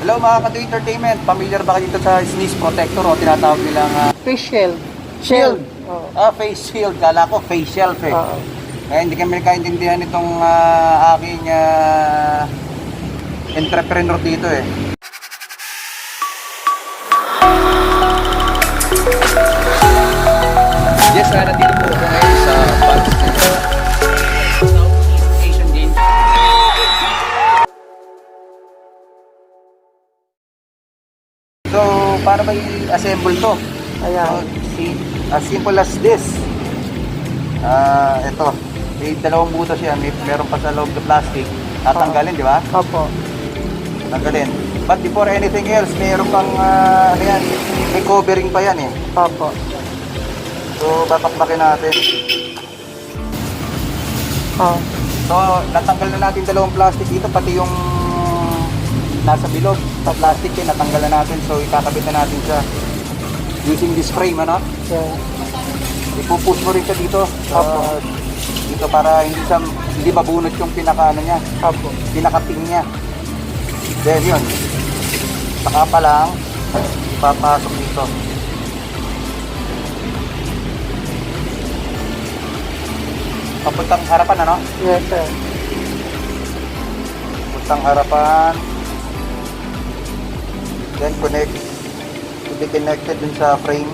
Hello mga Kadu Entertainment, familiar ba kayo dito sa sneeze protector o tinatawag nilang Face shield. shield? Oo. Face shield, kala ko face shelf eh. Oo. Kaya hindi kami nakaintindihan itong aking entrepreneur dito eh. Yes, nandito po ako ngayon sa Southeast Asian Games. So, paano ba i-assemble to? Ayan. As simple as this. Ito. May dalawang butas yan. Meron pa sa loob ng plastic. Tatanggalin, di ba? Opo. Tanggalin. But before anything else, meron pang ano yan, may covering pa yan eh. Opo. So, babakbakin natin. Oh. So, natanggal na natin dalawang plastic dito, pati yung nasa bilog sa plastic eh, natanggal na natin. So, ikakabit na natin siya using this frame, ano? Yeah. Ipupush mo rin siya dito. Dito para hindi mabunot yung pinaka ano niya, Opo. pinaka-pin niya. Then yun. Saka pa lang ipapasok dito. Papuntang harapan, ano? Yes, sir. Papuntang harapan. Then connect. To be connected dun sa frame.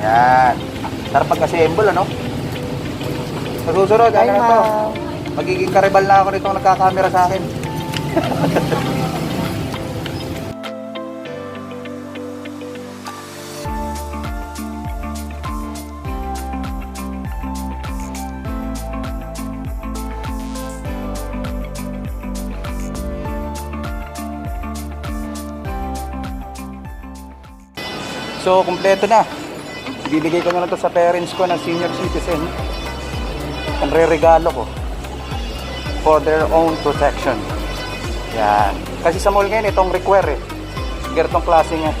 Ayan. Sarap pag-assemble, ano? Sa susunod, ano Bye, na to? ma'am. Magiging karibal na ako nito nagkakamera sa akin. So, kumpleto na. Bibigay ko na lang to sa parents ko na senior citizen. Ang re-regalo ko for their own protection. Yan. Kasi sa mall ngayon, itong require eh. Ganitong klase niya.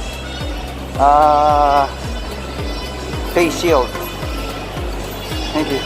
Face shield. Thank you.